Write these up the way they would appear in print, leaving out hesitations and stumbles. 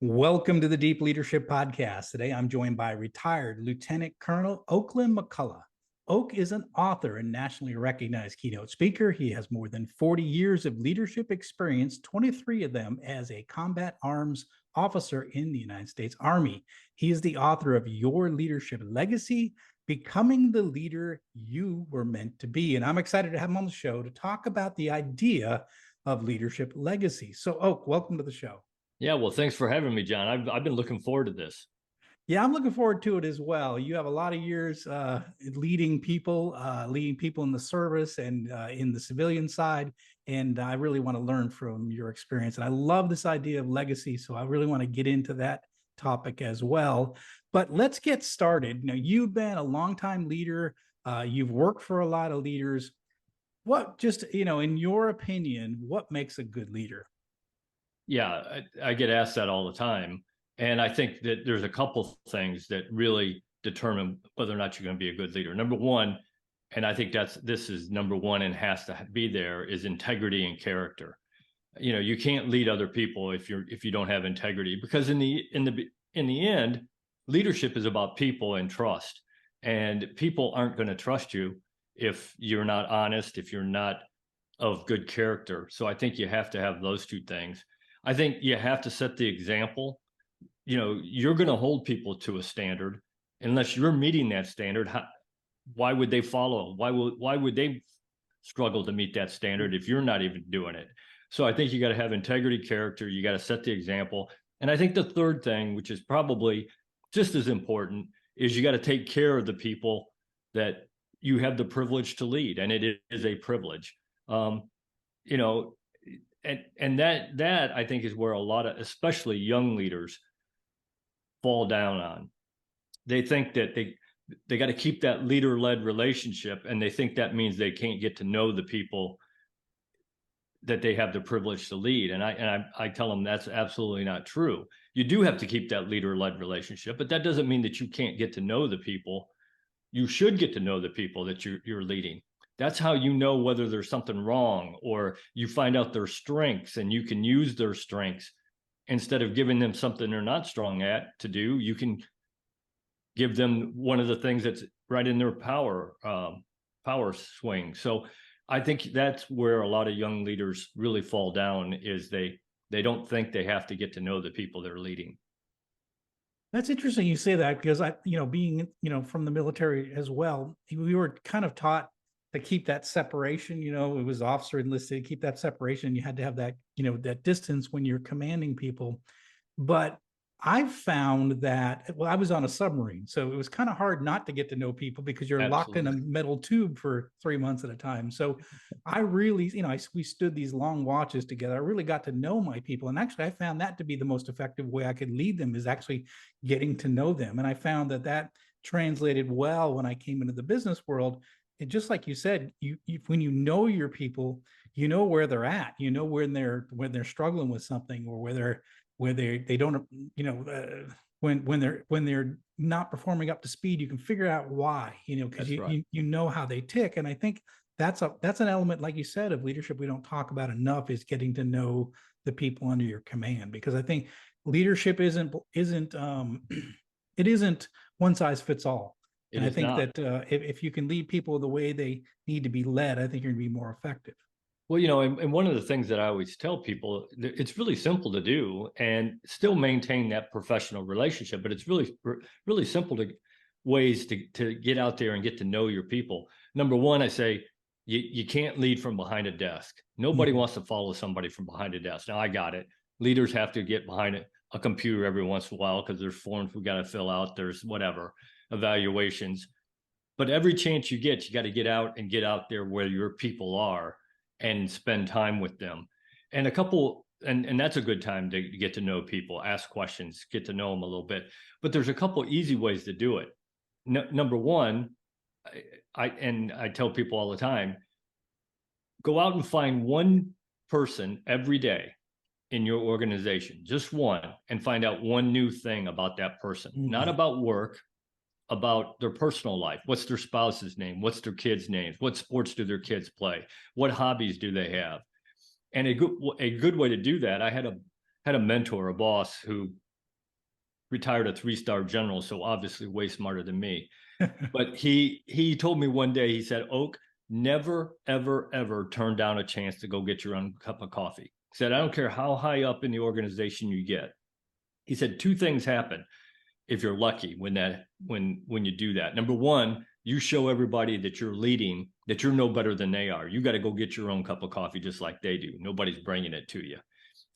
Welcome to the Deep Leadership Podcast. Today, I'm joined by retired Lieutenant Colonel Oakland McCulloch. Oak is an author and nationally recognized keynote speaker. He has more than 40 years of leadership experience, 23 of them as a combat arms officer in the United States Army. He is the author of Your Leadership Legacy, Becoming the Leader You Were Meant to Be. And I'm excited to have him on the show to talk about the idea of leadership legacy. So, Oak, welcome to the show. Yeah, well, thanks for having me, John. I've been looking forward to this. Yeah, I'm looking forward to it as well. You have a lot of years leading people in the service and in the civilian side. And I really want to learn from your experience. And I love this idea of legacy. So I really want to get into that topic as well. But let's get started. Now, you've been a longtime leader. You've worked for a lot of leaders. In your opinion, what makes a good leader? Yeah, I get asked that all the time. And I think that there's a couple things that really determine whether or not you're going to be a good leader. Number one, and I think this is number one and has to be there, is integrity and character. You know, you can't lead other people if you don't have integrity, because in the end, leadership is about people and trust. And people aren't going to trust you if you're not honest, if you're not of good character. So I think you have to have those two things. I think you have to set the example. You know, you're going to hold people to a standard. Unless you're meeting that standard, why would they follow? Why would they struggle to meet that standard if you're not even doing it? So I think you got to have integrity, character. You got to set the example. And I think the third thing, which is probably just as important, is you got to take care of the people that you have the privilege to lead. And it is a privilege. And that I think is where a lot of, especially young leaders, fall down on. They think that they got to keep that leader-led relationship, and they think that means they can't get to know the people that they have the privilege to lead. And I tell them that's absolutely not true. You do have to keep that leader-led relationship, but that doesn't mean that you can't get to know the people. You should get to know the people that you're leading. That's how you know whether there's something wrong, or you find out their strengths and you can use their strengths. Instead of giving them something they're not strong at to do, you can give them one of the things that's right in their power swing. So I think that's where a lot of young leaders really fall down, is they don't think they have to get to know the people they're leading. That's interesting you say that, because being from the military as well, we were kind of taught to keep that separation. It was officer enlisted, keep that separation. You had to have that, that distance when you're commanding people. But I've found that, well, I was on a submarine, so it was kind of hard not to get to know people, because you're Absolutely. Locked in a metal tube for 3 months at a time. So I really, we stood these long watches together. I really got to know my people. And actually, I found that to be the most effective way I could lead them, is actually getting to know them. And I found that translated well when I came into the business world. And just like you said, when you know your people, you know where they're at, when they're struggling with something, or where they don't, when they're not performing up to speed, you can figure out why, because you know how they tick. And I think that's an element, like you said, of leadership we don't talk about enough, is getting to know the people under your command. Because I think leadership isn't one size fits all. And I think that if you can lead people the way they need to be led, I think you're going to be more effective. Well, and one of the things that I always tell people, it's really simple to do and still maintain that professional relationship, but it's really, really simple ways to get out there and get to know your people. Number one, I say, you can't lead from behind a desk. Nobody wants to follow somebody from behind a desk. Now, I got it. Leaders have to get behind a computer every once in a while, because there's forms we got to fill out. There's evaluations. But every chance you got to get out there where your people are and spend time with them. And and that's a good time to get to know people, ask questions, get to know them a little bit. But there's a couple easy ways to do it. Number one, I tell people all the time, go out and find one person every day in your organization, just one, and find out one new thing about that person, not about work, about their personal life. What's their spouse's name? What's their kids' names? What sports do their kids play? What hobbies do they have? And a good way to do that, I had a mentor, a boss who retired a 3-star general, so obviously way smarter than me. But he told me one day, he said, Oak, never, ever, ever turn down a chance to go get your own cup of coffee. He said, I don't care how high up in the organization you get. He said, two things happen if you're lucky when you do that. Number one, you show everybody that you're leading, that you're no better than they are. You got to go get your own cup of coffee just like they do. Nobody's bringing it to you.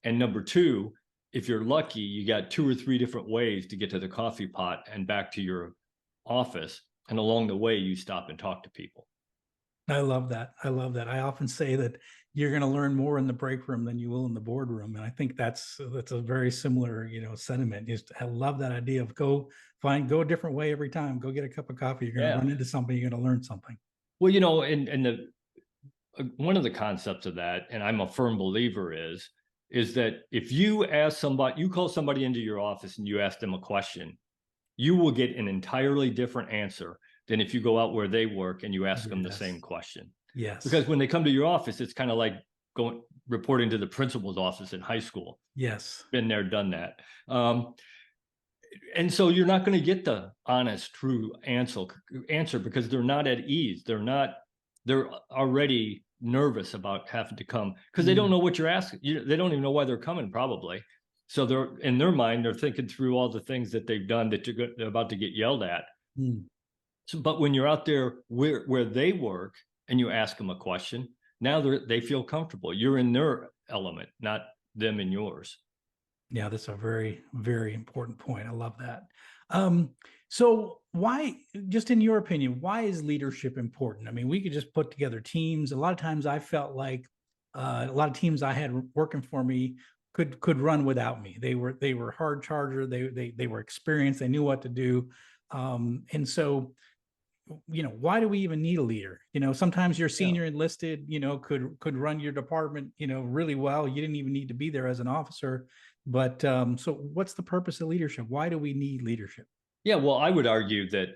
And number two, if you're lucky, you got 2 or 3 different ways to get to the coffee pot and back to your office. And along the way, you stop and talk to people. I love that. I love that. I often say that you're going to learn more in the break room than you will in the boardroom. And I think that's a very similar, sentiment. I love that idea of go a different way every time. Go get a cup of coffee. You're going to run into something. You're going to learn something. Well, and one of the concepts of that, and I'm a firm believer is that if you call somebody into your office and you ask them a question, you will get an entirely different answer than if you go out where they work and you ask them the same question. Yes. Because when they come to your office, it's kind of like reporting to the principal's office in high school. Yes. Been there, done that. And so you're not going to get the honest, true answer because they're not at ease. They're already nervous about having to come because they don't know what you're asking. They don't even know why they're coming, probably. So they're in their mind, they're thinking through all the things that they've done that they're about to get yelled at. So, but when you're out there where they work and you ask them a question, now they feel comfortable. You're in their element, not them in yours. Yeah, that's a very, very important point. I love that. So why, just in your opinion, why is leadership important? I mean, we could just put together teams. A lot of times I felt like a lot of teams I had working for me could run without me. They were hard charger. They were experienced. They knew what to do. And so, why do we even need a leader? Sometimes your senior enlisted, could run your department, really well. You didn't even need to be there as an officer. But so what's the purpose of leadership? Why do we need leadership? Yeah, well, I would argue that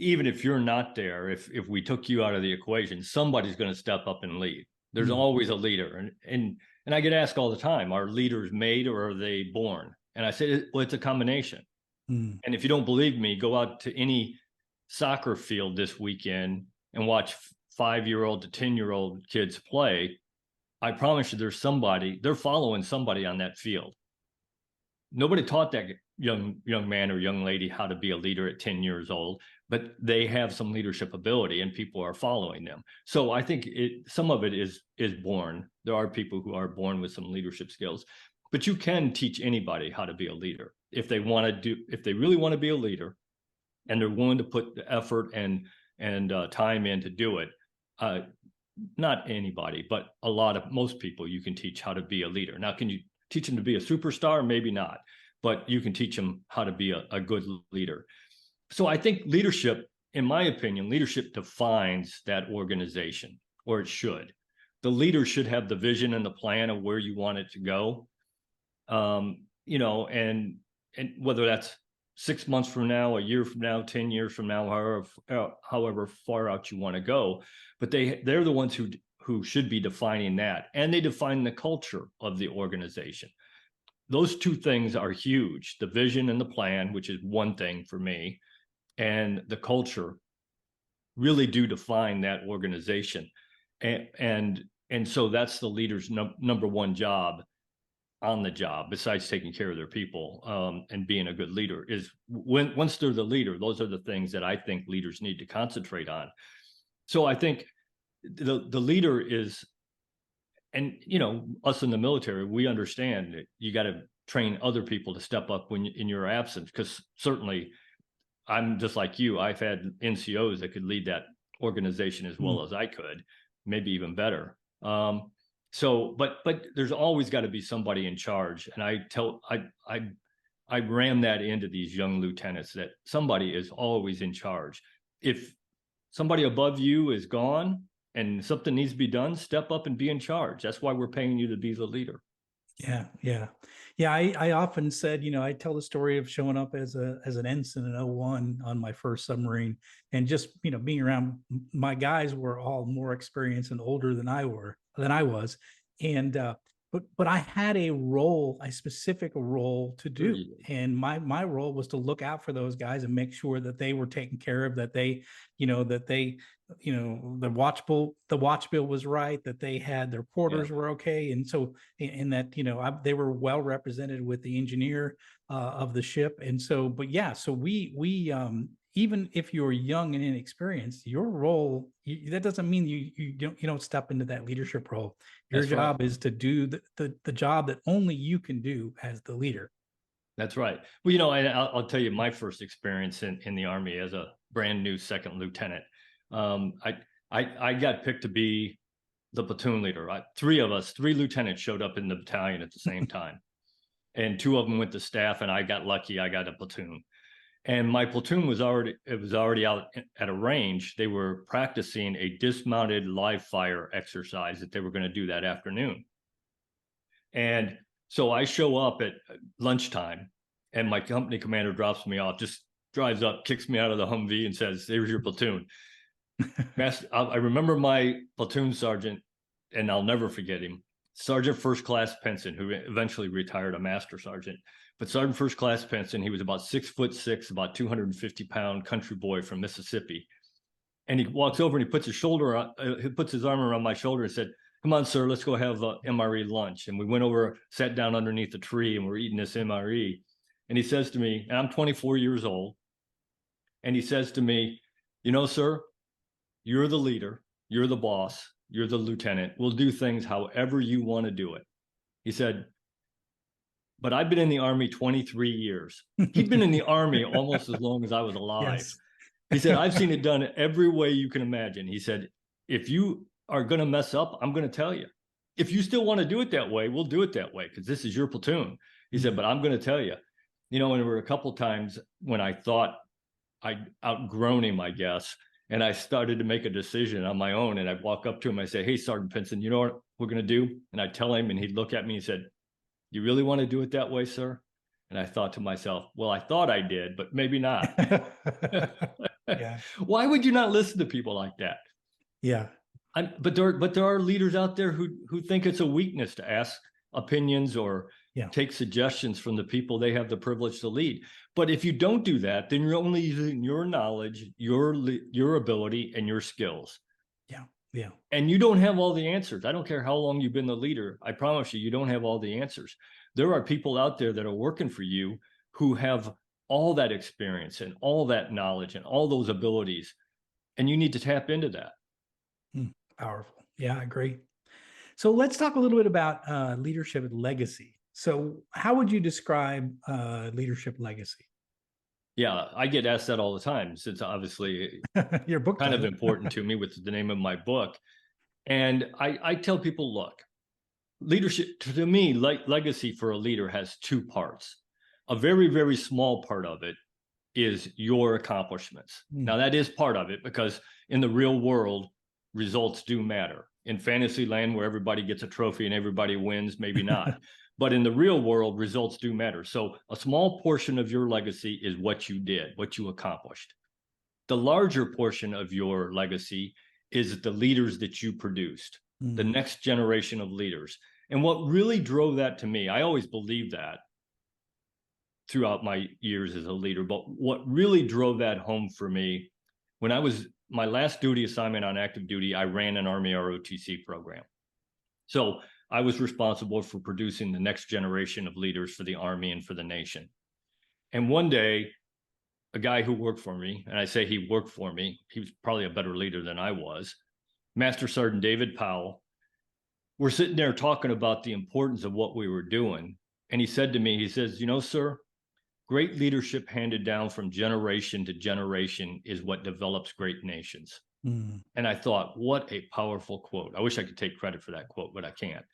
even if you're not there, if we took you out of the equation, somebody's going to step up and lead. There's always a leader. And I get asked all the time, are leaders made or are they born? And I say, well, it's a combination. And if you don't believe me, go out to any soccer field this weekend and watch 5-year-old to 10-year-old kids play. I promise you they're following somebody on that field. Nobody taught that young man or young lady how to be a leader at 10 years old, but they have some leadership ability and people are following them. So I think some of it is born. There are people who are born with some leadership skills, but you can teach anybody how to be a leader if they really want to be a leader and they're willing to put the effort and time in to do it. Not anybody, but most people you can teach how to be a leader. Now, can you teach them to be a superstar? Maybe not, but you can teach them how to be a good leader. So I think leadership, in my opinion, leadership defines that organization, or it should. The leader should have the vision and the plan of where you want it to go. And whether that's 6 months from now, a year from now, 10 years from now, however far out you want to go, but they're the ones who should be defining that, and they define the culture of the organization. Those two things are huge: the vision and the plan, which is one thing for me, and the culture really do define that organization, and so that's the leader's number one job on the job, besides taking care of their people and being a good leader, is once they're the leader, those are the things that I think leaders need to concentrate on. So I think the leader is, and us in the military, we understand that you got to train other people to step up in your absence, because certainly I'm just like you. I've had NCOs that could lead that organization as well as I could, maybe even better. So, but there's always got to be somebody in charge. And I ram that into these young lieutenants, that somebody is always in charge. If somebody above you is gone and something needs to be done, step up and be in charge. That's why we're paying you to be the leader. Yeah. I often said, I tell the story of showing up as an ensign in 01 on my first submarine, and just, being around, my guys were all more experienced and older than I was. And but I had a role, a specific role to Sure do. you did. And my role was to look out for those guys and make sure that they were taken care of, that they, that they, the watch bill was right, that they had their Yeah, quarters were okay. And so, in that, they were well represented with the engineer of the ship. And so, but yeah, so we even if you're young and inexperienced, your role, that doesn't mean you don't step into that leadership role. Your that's right. job is to do the job that only you can do as the leader. That's right. Well, and I'll tell you my first experience in the Army as a brand new second lieutenant. Um, I, I got picked to be the platoon leader. Three of us, three lieutenants showed up in the battalion at the same time. And two of them went to staff, and I got lucky. I got a platoon. And my platoon was already out at a range. They were practicing a dismounted live fire exercise that they were going to do that afternoon. And so I show up at lunchtime, and my company commander drops me off, just drives up, kicks me out of the Humvee, and says, "There's your platoon." I remember my platoon sergeant, and I'll never forget him, Sergeant First Class Penson, who eventually retired a master sergeant. But Sergeant First Class Penson, he was about 6'6", about 250-pound country boy from Mississippi. And he walks over and he puts his arm around my shoulder and said, "Come on, sir, let's go have MRE lunch." And we went over, sat down underneath the tree, and we're eating this MRE. And he says to me, and I'm 24 years old, and he says to me, "Sir, you're the leader, you're the boss, you're the lieutenant. We'll do things however you want to do it." He said, "But I've been in the Army 23 years. He'd been in the Army almost as long as I was alive. Yes. He said, "I've seen it done every way you can imagine." He said, "If you are going to mess up, I'm going to tell you. If you still want to do it that way, we'll do it that way, because this is your platoon." He said, "But I'm going to tell you." And there were a couple times when I thought I'd outgrown him, I guess, and I started to make a decision on my own. And I'd walk up to him, I say, "Hey, Sergeant Pinson, you know what we're going to do?" And I'd tell him, and he'd look at me and said, "You really want to do it that way, sir?" And I thought to myself, well, I thought I did, but maybe not. Yeah. Why would you not listen to people like that? Yeah. But there are leaders out there who think it's a weakness to ask opinions or Yeah. take suggestions from the people they have the privilege to lead. But if you don't do that, then you're only using your knowledge, your ability, and your skills. Yeah. Yeah. And you don't have all the answers. I don't care how long you've been the leader. I promise you don't have all the answers. There are people out there that are working for you who have all that experience and all that knowledge and all those abilities. And you need to tap into that. Powerful. Yeah, I agree. So let's talk a little bit about leadership legacy. So how would you describe leadership legacy? Yeah, I get asked that all the time, since obviously Your book kind of title. important to me, with the name of my book. And I tell people, look, leadership, to me, legacy for a leader has two parts. A very, very small part of it is your accomplishments. Now, that is part of it, because in the real world, results do matter. In fantasy land, where everybody gets a trophy and everybody wins, maybe not. But in the real world, results do matter. So a small portion of your legacy is what you did, what you accomplished. The larger portion of your legacy is the leaders that you produced, the next generation of leaders. And what really drove that to me, I always believed that throughout my years as a leader, but what really drove that home for me, when I was my last duty assignment on active duty, I ran an Army ROTC program. So I was responsible for producing the next generation of leaders for the Army and for the nation. And one day, a guy who worked for me, and I say he worked for me, he was probably a better leader than I was, Master Sergeant David Powell, we're sitting there talking about the importance of what we were doing. And he said to me, he says, "Sir, great leadership handed down from generation to generation is what develops great nations." And I thought, what a powerful quote. I wish I could take credit for that quote, but I can't.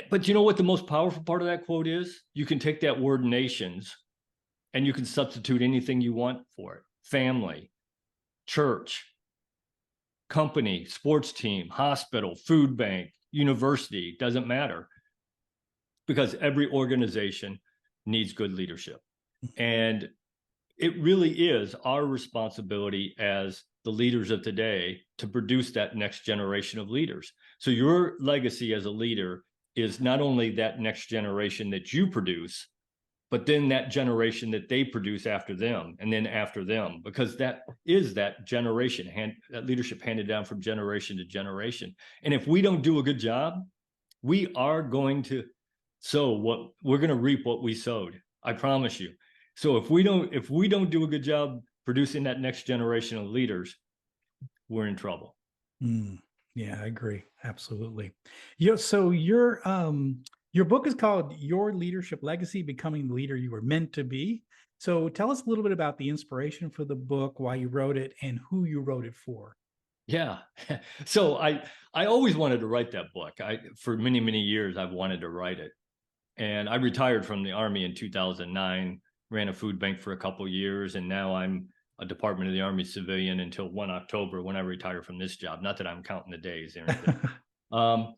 But you know what the most powerful part of that quote is? You can take that word nations and you can substitute anything you want for it. Family, church, company, sports team, hospital, food bank, university, doesn't matter. Because every organization needs good leadership. And it really is our responsibility as the leaders of today to produce that next generation of leaders. So your legacy as a leader is not only that next generation that you produce, but then that generation that they produce after them, and then after them, because that is that generation, that leadership handed down from generation to generation. And if we don't do a good job, we are going to we're going to reap what we sowed. I promise you. So if we don't do a good job producing that next generation of leaders, we're in trouble. Yeah, I agree. Absolutely. So your book is called Your Leadership Legacy: Becoming the Leader You Were Meant to Be. So tell us a little bit about the inspiration for the book, why you wrote it, and who you wrote it for. Yeah. So I always wanted to write that book. For many, many years, I've wanted to write it. And I retired from the Army in 2009, ran a food bank for a couple of years, and now I'm a Department of the Army civilian until 1 October when I retire from this job. Not that I'm counting the days or anything.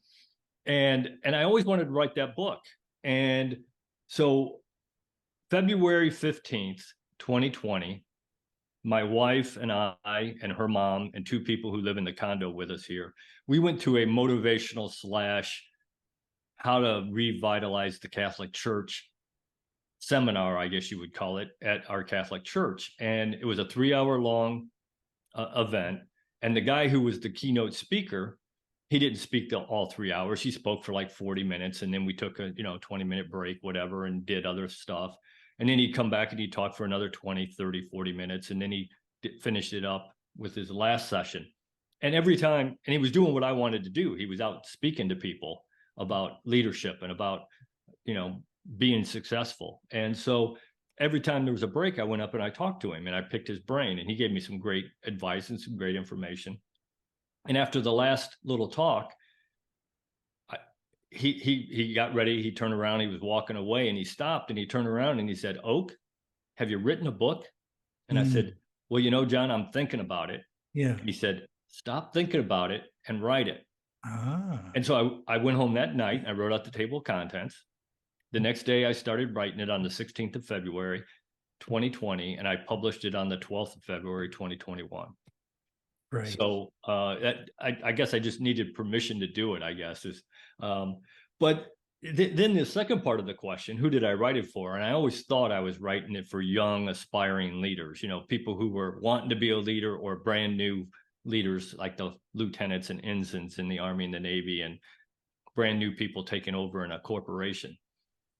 And I always wanted to write that book. And so February 15th, 2020, my wife and I and her mom and two people who live in the condo with us here, we went to a motivational / how to revitalize the Catholic Church seminar, I guess you would call it, at our Catholic church. And it was a 3-hour long event. And the guy who was the keynote speaker, he didn't speak all 3 hours. He spoke for like 40 minutes. And then we took a 20-minute break, whatever, and did other stuff. And then he'd come back and he'd talk for another 20, 30, 40 minutes. And then he finished it up with his last session. And every time, and he was doing what I wanted to do. He was out speaking to people about leadership and about, being successful. And so every time there was a break, I went up and I talked to him and I picked his brain, and he gave me some great advice and some great information. And after the last little talk, he got ready. He turned around, he was walking away, and he stopped and he turned around and he said, "Oak, have you written a book?" And I said, "Well, John, I'm thinking about it." Yeah. And he said, "Stop thinking about it and write it." Ah. And so I went home that night. I wrote out the table of contents. The next day, I started writing it on the 16th of February, 2020, and I published it on the 12th of February, 2021. Right. So I guess I just needed permission to do it, I guess. But then the second part of the question, who did I write it for? And I always thought I was writing it for young, aspiring leaders, people who were wanting to be a leader, or brand new leaders like the lieutenants and ensigns in the Army and the Navy, and brand new people taking over in a corporation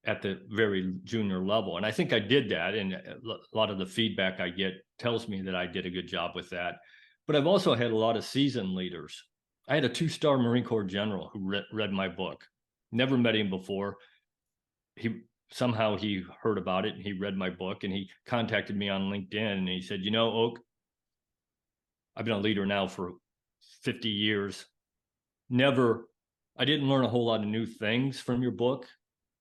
at the very junior level. And I think I did that. And a lot of the feedback I get tells me that I did a good job with that. But I've also had a lot of seasoned leaders. I had a 2-star Marine Corps general who read my book. Never met him before. Somehow he heard about it and he read my book, and he contacted me on LinkedIn and he said, "Oak, I've been a leader now for 50 years. I didn't learn a whole lot of new things from your book."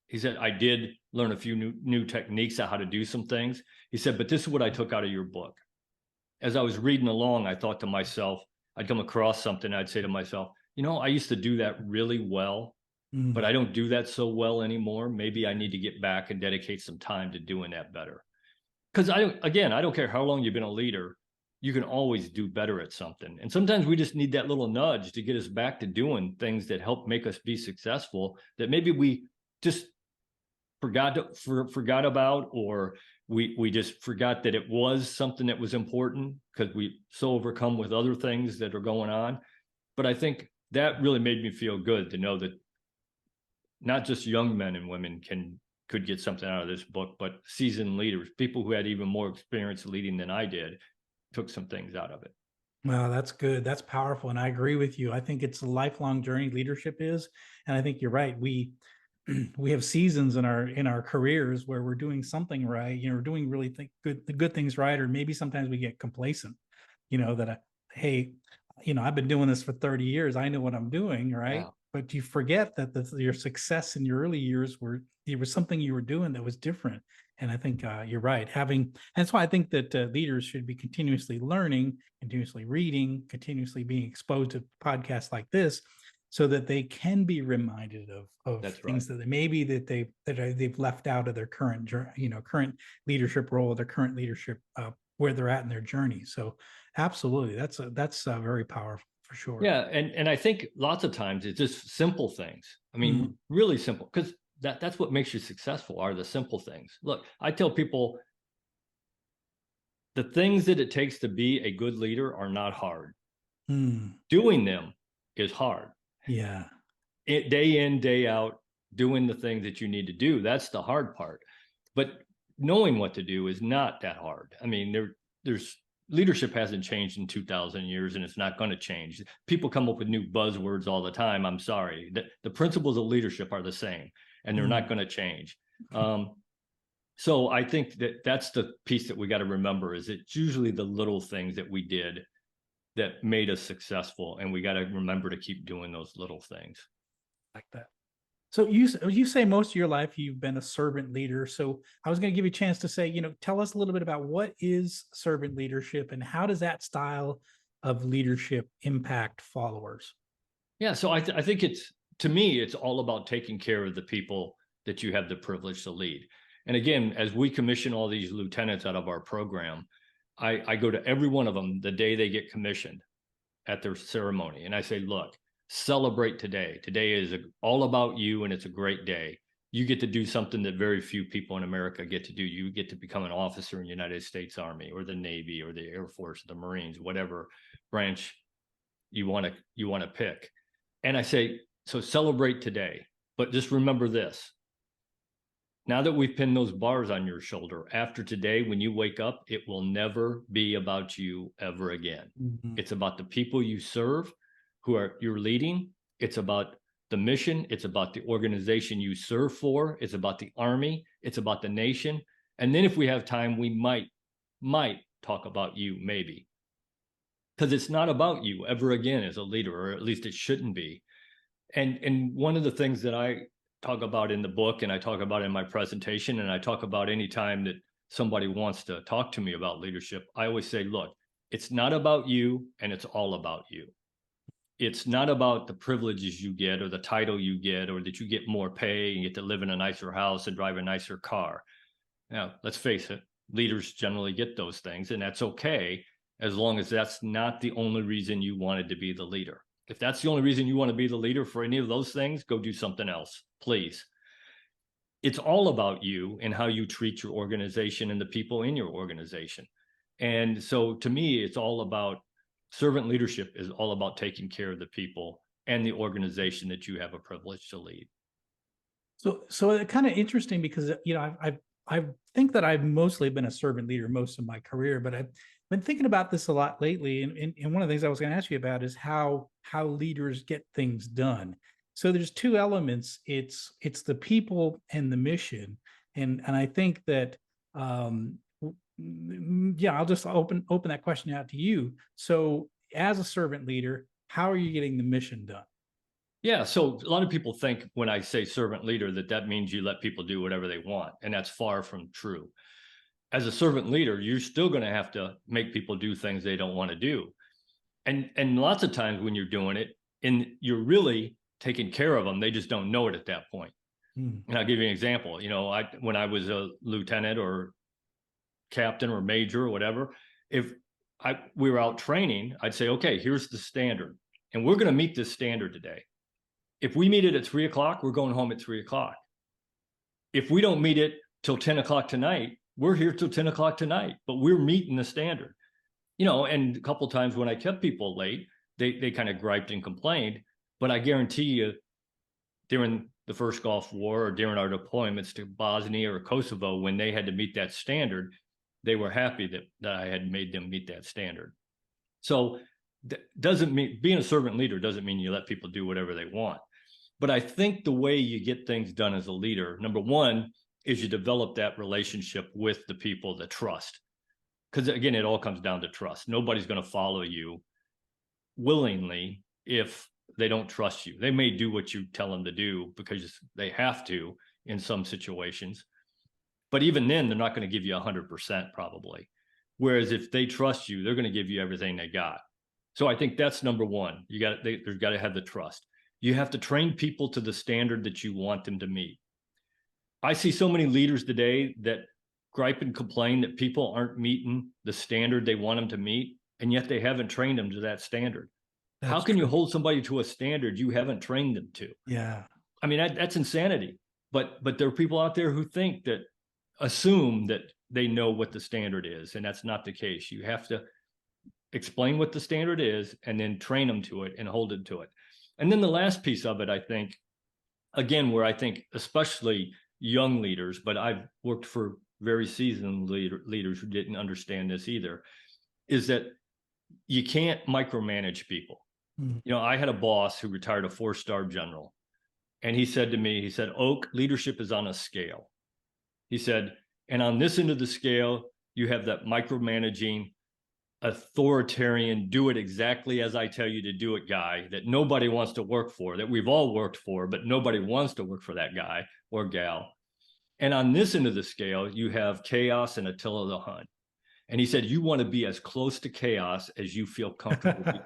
He said, "I did learn a few new techniques on how to do some things." He said, "But this is what I took out of your book. As I was reading along, I thought to myself, I'd come across something, I'd say to myself, I used to do that really well, but I don't do that so well anymore. Maybe I need to get back and dedicate some time to doing that better." Because I don't care how long you've been a leader, you can always do better at something. And sometimes we just need that little nudge to get us back to doing things that help make us be successful, that maybe we just forgot about, or we just forgot that it was something that was important because we so overcome with other things that are going on. But I think that really made me feel good to know that not just young men and women could get something out of this book, but seasoned leaders, people who had even more experience leading than I did, took some things out of it. Wow, that's good. That's powerful. And I agree with you. I think it's a lifelong journey, leadership is. And I think you're right. We have seasons in our careers where we're doing something right, we're doing really the good things right, or maybe sometimes we get complacent, hey, I've been doing this for 30 years, I know what I'm doing, right? Yeah. But you forget that your success in your early years there was something you were doing that was different. And I think you're right. And that's why I think that leaders should be continuously learning, continuously reading, continuously being exposed to podcasts like this, so that they can be reminded of things that maybe that they've left out of their current leadership role, their current leadership, where they're at in their journey. So absolutely, that's very powerful. for sure. Yeah, and I think lots of times it's just simple things. I mean, Mhm. really simple, because that's what makes you successful, are the simple things. Look, I tell people the things that it takes to be a good leader are not hard. Mm. Doing them is hard. Yeah. Day in, day out, doing the things that you need to do, that's the hard part. But knowing what to do is not that hard. I mean, there's leadership hasn't changed in 2000 years, and it's not going to change. People come up with new buzzwords all the time. I'm sorry. The principles of leadership are the same, and they're not Mm. going to change. So I think that that's the piece that we got to remember, is it's usually the little things that we did that made us successful, and we got to remember to keep doing those little things. Like that. So you say most of your life you've been a servant leader. So I was going to give you a chance to say, tell us a little bit about what is servant leadership and how does that style of leadership impact followers? Yeah, so I think to me, it's all about taking care of the people that you have the privilege to lead. And again, as we commission all these lieutenants out of our program, I go to every one of them the day they get commissioned at their ceremony. And I say, look, celebrate today. Today is all about you, and it's a great day. You get to do something that very few people in America get to do. You get to become an officer in the United States Army or the Navy or the Air Force, or the Marines, whatever branch you want to pick. And I say, so celebrate today, but just remember this. Now that we've pinned those bars on your shoulder, after today, when you wake up, it will never be about you ever again. Mhm. It's about the people you serve, you're leading. It's about the mission. It's about the organization you serve for. It's about the Army. It's about the nation. And then if we have time, we might talk about you, maybe. Because it's not about you ever again as a leader, or at least it shouldn't be. And one of the things that I talk about in the book, and I talk about in my presentation, and I talk about anytime that somebody wants to talk to me about leadership, I always say, look, it's not about you, and it's all about you. It's not about the privileges you get or the title you get, or that you get more pay and get to live in a nicer house and drive a nicer car. Now, let's face it, leaders generally get those things, and that's okay, as long as that's not the only reason you wanted to be the leader. If that's the only reason you want to be the leader for any of those things, go do something else, please. It's all about you and how you treat your organization and the people in your organization. And so to me, it's all about servant leadership is all about taking care of the people and the organization that you have a privilege to lead. So it's kind of interesting because I think that I've mostly been a servant leader most of my career, but I've been thinking about this a lot lately. And one of the things I was going to ask you about is how leaders get things done. So there's two elements. It's the people and the mission, and I think that yeah, I'll just open that question out to you. So as a servant leader, how are you getting the mission done? Yeah, so a lot of people think when I say servant leader that means you let people do whatever they want, and that's far from true. As a servant leader, you're still going to have to make people do things they don't want to do. And lots of times when you're doing it, and you're really taking care of them, they just don't know it at that point. Hmm. And I'll give you an example. When I was a lieutenant or captain or major or whatever, if we were out training, I'd say, okay, here's the standard, and we're going to meet this standard today. If we meet it at 3:00, we're going home at 3:00. If we don't meet it till 10:00 tonight, we're here till 10:00 tonight, but we're meeting the standard. And a couple of times when I kept people late, they kind of griped and complained, but I guarantee you during the first Gulf War or during our deployments to Bosnia or Kosovo, when they had to meet that standard, they were happy that I had made them meet that standard. So doesn't mean being a servant leader doesn't mean you let people do whatever they want. But I think the way you get things done as a leader, number one, is you develop that relationship with the people, the trust. Because again, it all comes down to trust. Nobody's going to follow you willingly if they don't trust you. They may do what you tell them to do because they have to in some situations. But even then, they're not going to give you 100% probably. Whereas if they trust you, they're going to give you everything they got. So I think that's number one. There's got to have the trust. You have to train people to the standard that you want them to meet. I see so many leaders today that gripe and complain that people aren't meeting the standard they want them to meet, and yet they haven't trained them to that standard. How That's can you true. hold somebody to a standard you haven't trained them to? Yeah. I mean, that's insanity. But there are people out there who think that, assume that they know what the standard is, and that's not the case. You have to explain what the standard is and then train them to it and hold it to it. And then the last piece of it, I think, again, where I think especially young leaders, but I've worked for very seasoned leaders who didn't understand this either, is that you can't micromanage people. Mm. You know, I had a boss who retired, a 4-star general, and he said to me, he said, Oak, leadership is on a scale. He said, and on this end of the scale, you have that micromanaging, authoritarian, do it exactly as I tell you to do it guy that nobody wants to work for, that we've all worked for, but nobody wants to work for that guy or gal. And on this end of the scale, you have chaos and Attila the Hun. And he said, you want to be as close to chaos as you feel comfortable.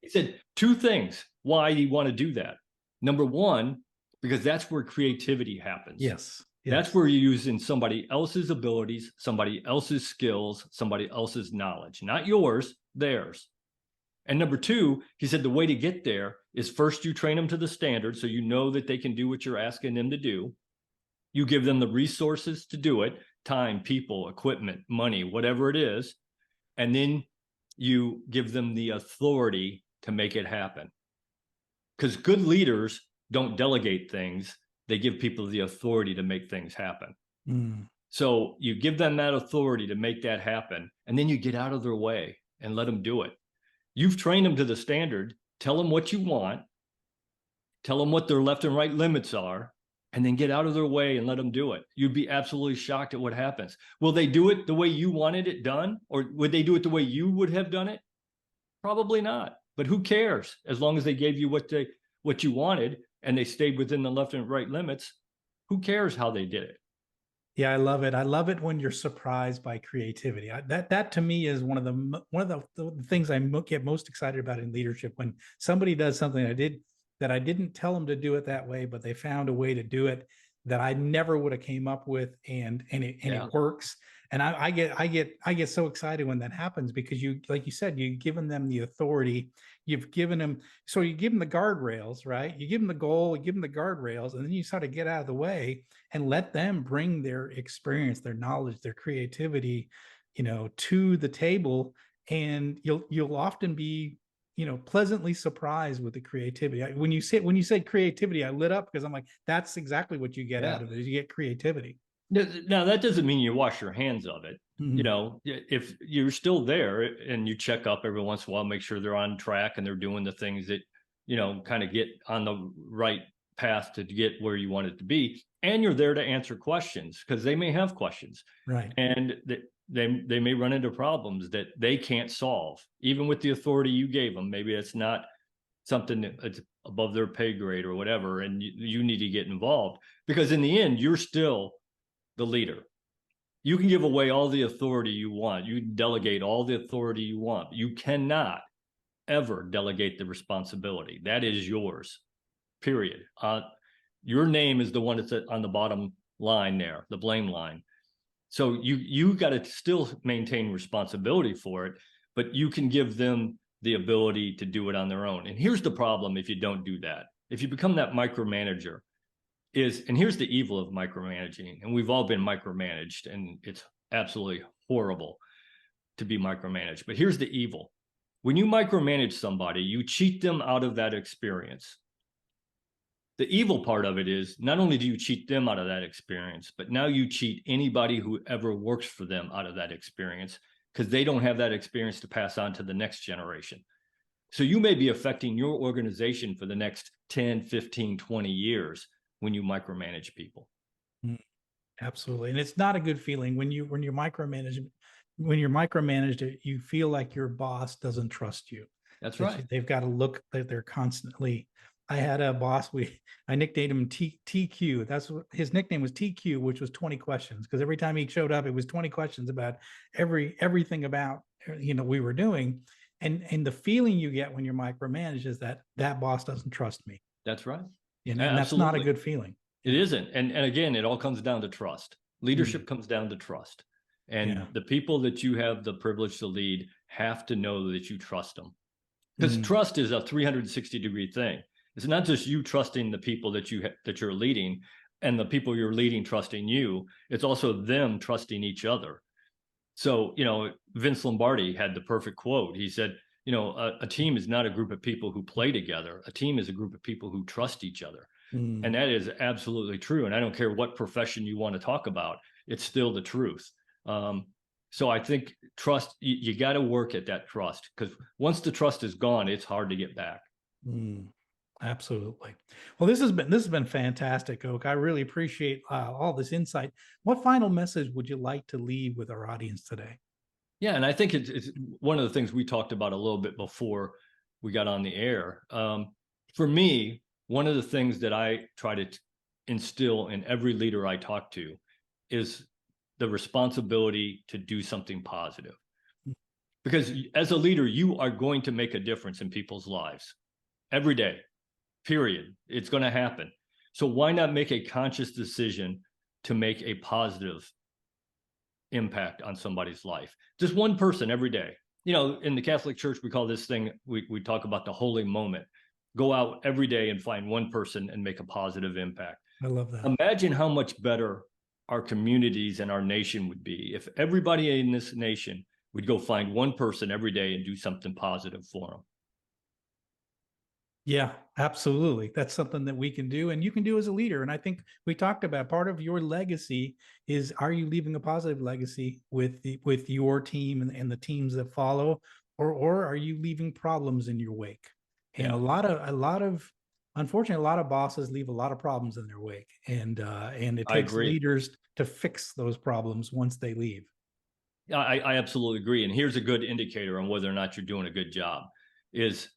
He said 2 things why you want to do that. Number one, because that's where creativity happens. Yes. That's where you're using somebody else's abilities, somebody else's skills, somebody else's knowledge, not yours, theirs. And number 2, he said the way to get there is first you train them to the standard so you know that they can do what you're asking them to do. You give them the resources to do it, time, people, equipment, money, whatever it is. And then you give them the authority to make it happen. Because good leaders don't delegate things. They give people the authority to make things happen. Mm. So you give them that authority to make that happen, and then you get out of their way and let them do it. You've trained them to the standard. Tell them what you want. Tell them what their left and right limits are, and then get out of their way and let them do it. You'd be absolutely shocked at what happens. Will they do it the way you wanted it done? Or would they do it the way you would have done it? Probably not. But who cares? As long as they gave you what you wanted and they stayed within the left and right limits, who cares how they did it? Yeah, I love it. I love it when you're surprised by creativity. That to me is one of the things I get most excited about in leadership, when somebody does something that I didn't tell them to do it that way, but they found a way to do it that I never would have came up with, and it works. And I get so excited when that happens, because you, like you said, you've given them the authority, you've given them, so you give them the guardrails, right? You give them the goal, you give them the guardrails, and then you sort of get out of the way and let them bring their experience, their knowledge, their creativity, to the table. And you'll often be, pleasantly surprised with the creativity. When you said creativity, I lit up, because I'm like, that's exactly what you get out of it, is you get creativity. Now, that doesn't mean you wash your hands of it. Mm-hmm. If you're still there and you check up every once in a while, make sure they're on track and they're doing the things that, kind of get on the right path to get where you want it to be. And you're there to answer questions, because they may have questions. Right. And they may run into problems that they can't solve, even with the authority you gave them. Maybe it's not something that's above their pay grade or whatever, and you need to get involved, because in the end, you're still the leader. You can give away all the authority you want. You can delegate all the authority you want. You cannot ever delegate the responsibility. That is yours, period. Your name is the one that's on the bottom line there, the blame line. So you got to still maintain responsibility for it, but you can give them the ability to do it on their own. And here's the problem if you don't do that. If you become that micromanager, and here's the evil of micromanaging, and we've all been micromanaged, and it's absolutely horrible to be micromanaged. But here's the evil. When you micromanage somebody, you cheat them out of that experience. The evil part of it is, not only do you cheat them out of that experience, but now you cheat anybody who ever works for them out of that experience, because they don't have that experience to pass on to the next generation. So you may be affecting your organization for the next 10, 15, 20 years when you micromanage people. Absolutely. And it's not a good feeling when you're micromanaged, you feel like your boss doesn't trust you. That's right. They've got to look that they're constantly. I had a boss, I nicknamed him TQ. That's what his nickname was, TQ, which was 20 questions. Because every time he showed up, it was 20 questions about everything about, we were doing. And the feeling you get when you're micromanaged is that boss doesn't trust me. That's right. And that's not a good feeling. It isn't. And again, it all comes down to trust. Leadership comes down to trust. And the people that you have the privilege to lead have to know that you trust them. Because trust is a 360-degree thing. It's not just you trusting the people that you're leading and the people you're leading trusting you. It's also them trusting each other. So, Vince Lombardi had the perfect quote. He said, a team is not a group of people who play together. A team is a group of people who trust each other. And that is absolutely true. And I don't care what profession you want to talk about, it's still the truth. So I think trust, you got to work at that trust, because once the trust is gone, it's hard to get back. Absolutely. Well, this has been fantastic, Oak. I really appreciate all this insight. What final message would you like to leave with our audience today? Yeah, and I think it's one of the things we talked about a little bit before we got on the air. For me, one of the things that I try to instill in every leader I talk to is the responsibility to do something positive. Because as a leader, you are going to make a difference in people's lives every day, period. It's going to happen. So why not make a conscious decision to make a positive impact on somebody's life? Just one person every day. In the Catholic Church, we call this thing, we talk about the holy moment. Go out every day and find one person and make a positive impact. I love that. Imagine how much better our communities and our nation would be if everybody in this nation would go find one person every day and do something positive for them. Yeah, absolutely. That's something that we can do and you can do as a leader. And I think we talked about part of your legacy is, are you leaving a positive legacy with your team and the teams that follow, or are you leaving problems in your wake? And unfortunately, a lot of bosses leave a lot of problems in their wake, and it takes leaders to fix those problems once they leave. I absolutely agree. And here's a good indicator on whether or not you're doing a good job is,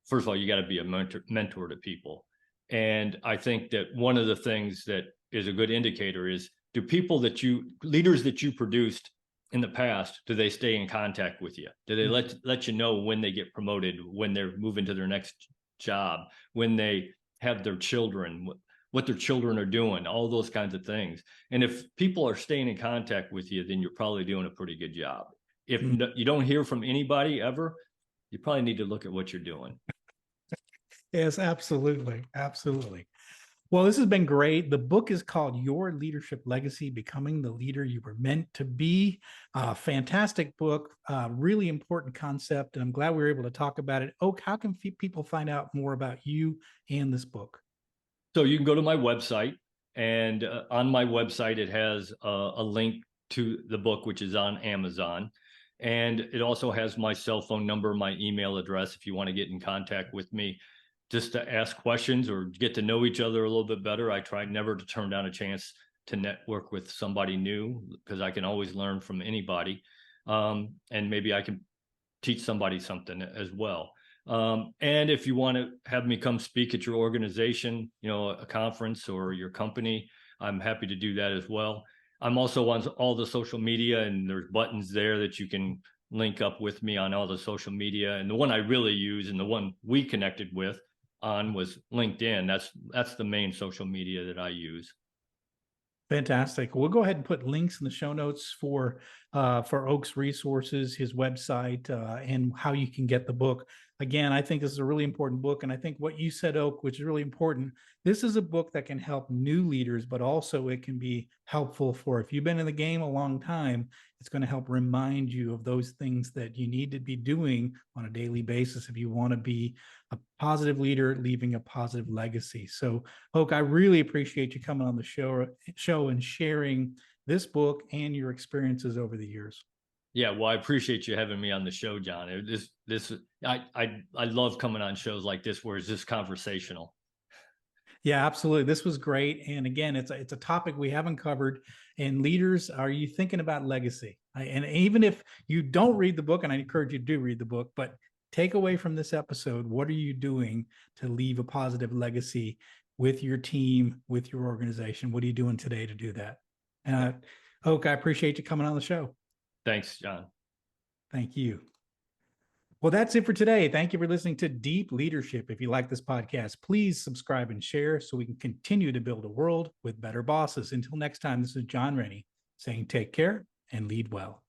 first of all, you got to be a mentor to people. And I think that one of the things that is a good indicator is, do people leaders that you produced in the past, do they stay in contact with you? Do they let you know when they get promoted, when they're moving to their next job, when they have their children, what their children are doing, all those kinds of things? And if people are staying in contact with you, then you're probably doing a pretty good job. If you don't hear from anybody ever, you probably need to look at what you're doing. Yes, absolutely. Absolutely. Well, this has been great. The book is called Your Leadership Legacy, Becoming the Leader You Were Meant to Be. Fantastic book, really important concept. And I'm glad we were able to talk about it. Oak, how can people find out more about you and this book? So you can go to my website, and on my website, it has a link to the book, which is on Amazon. And it also has my cell phone number, my email address, if you want to get in contact with me, just to ask questions or get to know each other a little bit better. I try never to turn down a chance to network with somebody new, because I can always learn from anybody. And maybe I can teach somebody something as well. And if you want to have me come speak at your organization, a conference or your company, I'm happy to do that as well. I'm also on all the social media, and there's buttons there that you can link up with me on all the social media. And the one I really use, and the one we connected with on, was LinkedIn. That's the main social media that I use. Fantastic. We'll go ahead and put links in the show notes for Oak's resources, his website, and how you can get the book. Again, I think this is a really important book. And I think what you said, Oak, which is really important, this is a book that can help new leaders, but also it can be helpful for, if you've been in the game a long time, it's going to help remind you of those things that you need to be doing on a daily basis if you want to be a positive leader, leaving a positive legacy. So, Oak, I really appreciate you coming on the show and sharing this book and your experiences over the years. Yeah, well, I appreciate you having me on the show, John. I love coming on shows like this where it's just conversational. Yeah, absolutely. This was great. And again, it's a topic we haven't covered. And leaders, are you thinking about legacy? And even if you don't read the book, and I encourage you to do read the book, but take away from this episode, what are you doing to leave a positive legacy with your team, with your organization? What are you doing today to do that? Oak, I appreciate you coming on the show. Thanks, John. Thank you. Well, that's it for today. Thank you for listening to Deep Leadership. If you like this podcast, please subscribe and share so we can continue to build a world with better bosses. Until next time, this is John Rennie saying take care and lead well.